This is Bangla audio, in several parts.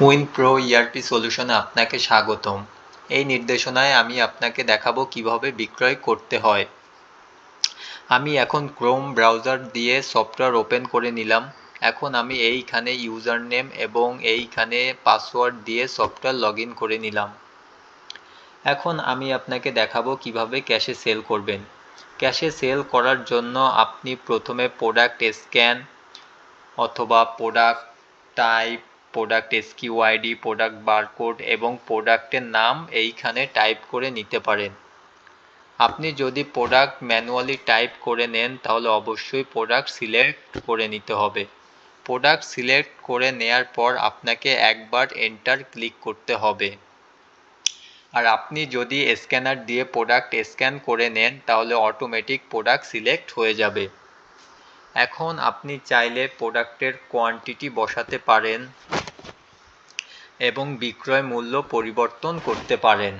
উইনপ্রো ইআরপি সলিউশনে আপনাকে স্বাগতম। এই নির্দেশনায় আমি আপনাকে দেখাবো কিভাবে বিক্রয় করতে হয়। আমি এখন ক্রোম ব্রাউজার দিয়ে সফটওয়্যার ওপেন করে নিলাম। এখন আমি এইখানে ইউজার নেম এবং এইখানে পাসওয়ার্ড দিয়ে সফটওয়্যার লগ ইন করে নিলাম। এখন আমি আপনাকে দেখাবো কিভাবে ক্যাশে সেল করবেন। ক্যাশে সেল করার জন্য আপনি প্রথমে প্রোডাক্ট স্ক্যান অথবা product type, product SQID, product barcode এবং প্রোডাক্টের নাম এইখানে টাইপ করে নিতে পারেন। আপনি যদি প্রোডাক্ট ম্যানুয়ালি টাইপ করে নেন তাহলে অবশ্যই প্রোডাক্ট সিলেক্ট করে নিতে হবে। প্রোডাক্ট সিলেক্ট করে নেয়ার পর আপনাকে একবার এন্টার ক্লিক করতে হবে। আর আপনি যদি স্ক্যানার দিয়ে প্রোডাক্ট স্ক্যান করে নেন তাহলে অটোমেটিক প্রোডাক্ট সিলেক্ট হয়ে যাবে। এখন আপনি চাইলে প্রোডাক্টের কোয়ান্টিটি বসাতে পারেন এবং বিক্রয় মূল্য পরিবর্তন করতে পারেন।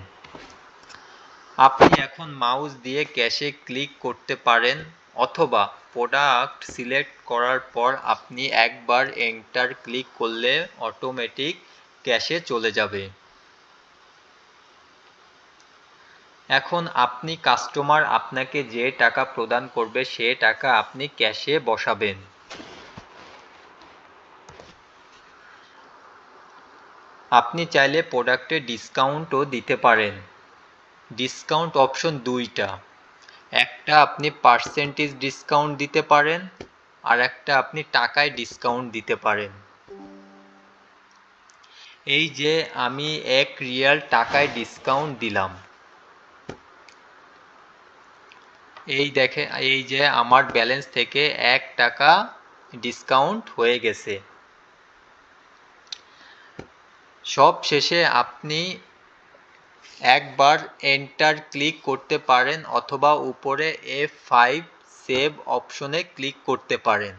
আপনি এখন মাউস দিয়ে ক্যাশে ক্লিক করতে পারেন অথবা প্রোডাক্ট সিলেক্ট করার পর আপনি একবার এন্টার ক্লিক করলে অটোমেটিক ক্যাশে চলে যাবে। এখন আপনি কাস্টমার আপনাকে যে টাকা প্রদান করবে সে টাকা আপনি ক্যাশে বসাবেন। আপনি চাইলে প্রোডাক্টে ডিসকাউন্টও দিতে পারেন। ডিসকাউন্ট অপশন দুইটা, একটা আপনি পার্সেন্টেজ ডিসকাউন্ট দিতে পারেন আর একটা আপনি টাকায় ডিসকাউন্ট দিতে পারেন। এই যে আমি 1 রিয়াল টাকায় ডিসকাউন্ট দিলাম। এই যে আমার ব্যালেন্স থেকে 1 টাকা ডিসকাউন্ট হয়ে গেছে। সব শেষে আপনি একবার এন্টার ক্লিক করতে পারেন অথবা উপরে F5 সেভ অপশনে ক্লিক করতে পারেন।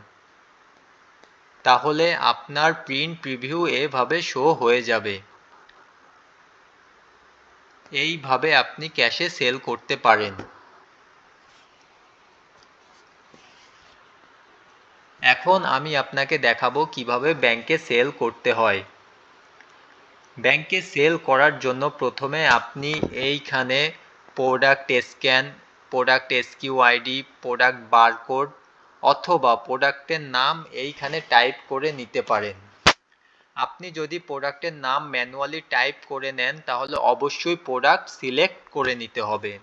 তাহলে আপনার প্রিন্ট প্রিভিউ এভাবে শো হয়ে যাবে। এইভাবে আপনি ক্যাশে সেল করতে পারেন। এখন আমি আপনাকে দেখাবো কিভাবে ব্যাংকে সেল করতে হয়। ব্যাংকে সেল করার জন্য প্রথমে আপনি এইখানে product scan, product SQID, product barcode অথবা প্রোডাক্টের নাম এইখানে টাইপ করে নিতে পারেন। আপনি যদি প্রোডাক্টের নাম ম্যানুয়ালি টাইপ করে নেন তাহলে অবশ্যই প্রোডাক্ট সিলেক্ট করে নিতে হবে।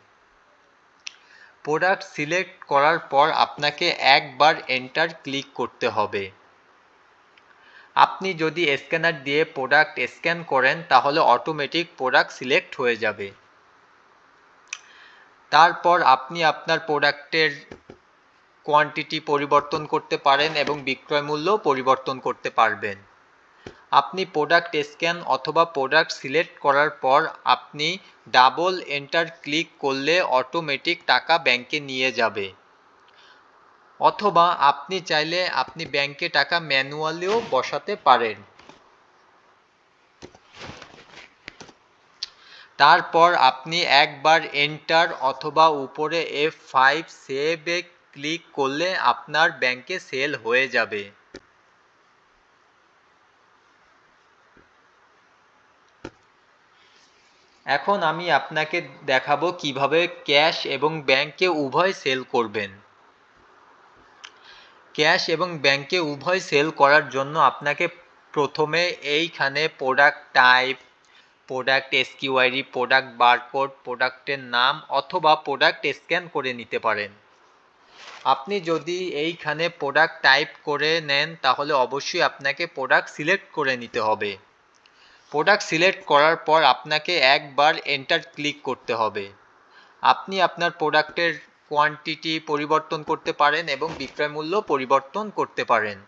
প্রোডাক্ট সিলেক্ট করার পর আপনাকে একবার এন্টার ক্লিক করতে হবে। আপনি যদি স্ক্যানার দিয়ে প্রোডাক্ট স্ক্যান করেন তাহলে অটোমেটিক প্রোডাক্ট সিলেক্ট হয়ে যাবে। তারপর আপনি আপনার প্রোডাক্টের কোয়ান্টিটি পরিবর্তন করতে পারেন এবং বিক্রয় মূল্য পরিবর্তন করতে পারবেন। আপনি প্রোডাক্ট স্ক্যান অথবা প্রোডাক্ট সিলেক্ট করার পর আপনি ডাবল এন্টার ক্লিক করলে অটোমেটিক টাকা ব্যাংকে নিয়ে যাবে। অথবা আপনি চাইলে আপনি ব্যাংকে টাকা ম্যানুয়ালিও বসাতে পারেন। তারপর আপনি একবার এন্টার অথবা উপরে F5 সেভে ক্লিক করলে আপনার ব্যাংকে সেল হয়ে যাবে। এখন আমি আপনাকে দেখাবো কিভাবে ক্যাশ এবং ব্যাংকে উভয় সেল করবেন। ক্যাশ এবং ব্যাংকে উভয় সেল করার জন্য আপনাকে প্রথমে এইখানে product type, product SQID, product barcode, প্রোডাক্টের নাম অথবা প্রোডাক্ট স্ক্যান করে নিতে পারেন। আপনি যদি এইখানে প্রোডাক্ট টাইপ করে নেন তাহলে অবশ্যই আপনাকে প্রোডাক্ট সিলেক্ট করে নিতে হবে। প্রোডাক্ট সিলেক্ট করার পর আপনাকে একবার এন্টার ক্লিক করতে হবে। আপনি আপনার প্রোডাক্টের কোয়ান্টিটি পরিবর্তন করতে পারেন এবং বিক্রয় মূল্য পরিবর্তন করতে পারেন।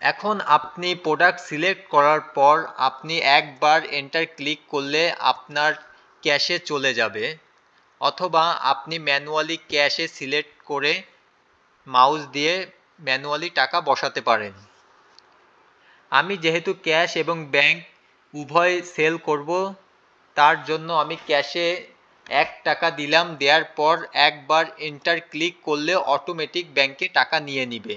এখন আপনি প্রোডাক্ট সিলেক্ট করার পর আপনি একবার এন্টার ক্লিক করলে আপনার ক্যাশে চলে যাবে অথবা আপনি ম্যানুয়ালি ক্যাশে সিলেক্ট করে মাউস দিয়ে ম্যানুয়ালি টাকা বসাতে পারেন। আমি যেহেতু ক্যাশ এবং ব্যাংক উভয় সেল করব তার জন্য আমি ক্যাশে 1 টাকা দিলাম। দেওয়ার পর একবার এন্টার ক্লিক করলে অটোমেটিক ব্যাংকে টাকা নিয়ে নিবে।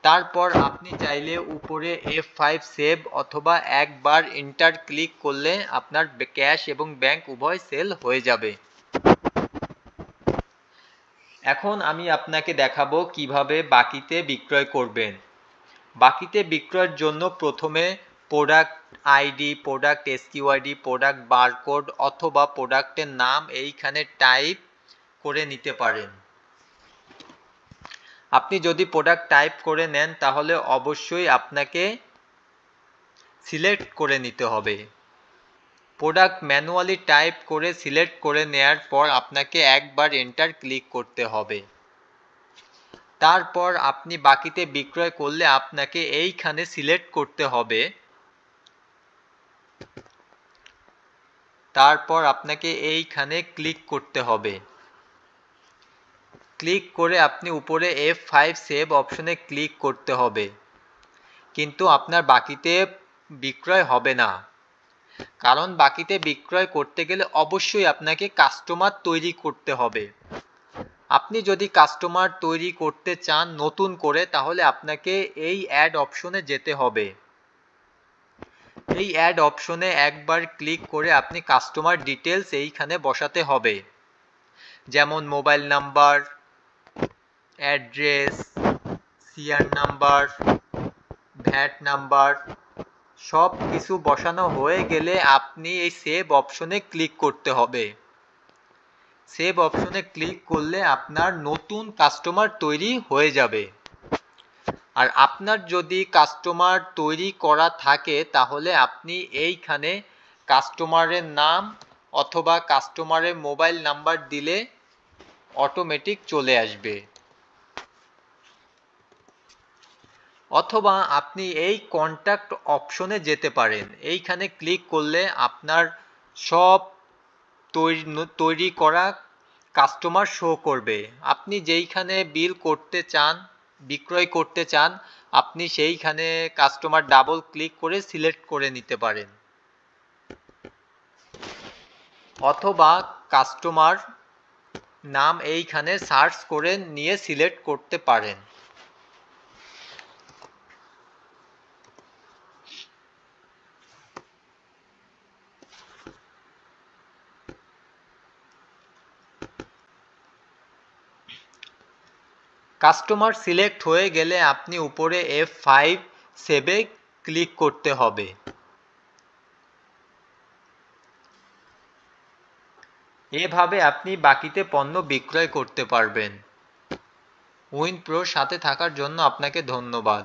তারপর আপনি চাইলে উপরে F5 সেভ অথবা একবার এন্টার ক্লিক করলে আপনার ক্যাশ এবং ব্যাংক উভয় সেল হয়ে যাবে। এখন আমি আপনাকে দেখাবো কিভাবে বাকিতে বিক্রয় করবেন। বাকিতে বিক্রয়ের জন্য প্রথমে product ID, product SQID, product barcode অথবা প্রোডাক্টের নাম এইখানে টাইপ করে নিতে পারেন। আপনি যদি প্রোডাক্ট টাইপ করে নেন তাহলে অবশ্যই আপনাকে সিলেক্ট করে নিতে হবে। প্রোডাক্ট ম্যানুয়ালি টাইপ করে সিলেক্ট করে নেয়ার পর আপনাকে একবার এন্টার ক্লিক করতে হবে। তারপর আপনি বাকিতে বিক্রয় করলে আপনাকে এইখানে সিলেক্ট করতে হবে। তারপর আপনাকে এইখানে ক্লিক করতে হবে। ক্লিক করে আপনি উপরে F5 সেভ অপশনে ক্লিক করতে হবে। কিন্তু আপনার বাকিতে বিক্রয় হবে না, কারণ বাকিতে বিক্রয় করতে গেলে অবশ্যই আপনাকে কাস্টমার তৈরি করতে হবে। আপনি যদি কাস্টমার তৈরি করতে চান নতুন করে, তাহলে আপনাকে এই অ্যাড অপশনে যেতে হবে। এই অ্যাড অপশনে একবার ক্লিক করে আপনি কাস্টমার ডিটেলস এইখানে বসাতে হবে, যেমন mobile number, address, CR number, VAT number, সব কিছু বসানো হয়ে গেলে আপনি এই সেভ অপশনে ক্লিক করতে হবে। সেভ অপশনে ক্লিক করলে আপনার নতুন কাস্টমার তৈরি হয়ে যাবে। আর আপনার যদি কাস্টমার তৈরি করা থাকে তাহলে আপনি এইখানে কাস্টমারের নাম অথবা কাস্টমারের মোবাইল নাম্বার দিলে অটোমেটিক চলে আসবে। অথবা আপনি এই কন্ট্যাক্ট অপশনে যেতে পারেন। এইখানে ক্লিক করলে আপনার সব তৈরি করা কাস্টমার শো করবে। আপনি যেইখানে বিল করতে চান, বিক্রয় করতে চান, আপনি সেইখানে কাস্টমার ডাবল ক্লিক করে সিলেক্ট করে নিতে পারেন। অথবা কাস্টমার নাম এইখানে সার্চ করে নিয়ে সিলেক্ট করতে পারেন। কাস্টমার সিলেক্ট হয়ে গেলে আপনি উপরে F5 সেভে ক্লিক করতে হবে। এভাবে আপনি বাকিতে পণ্য বিক্রয় করতে পারবেন। উইনপ্রোর সাথে থাকার জন্য আপনাকে ধন্যবাদ।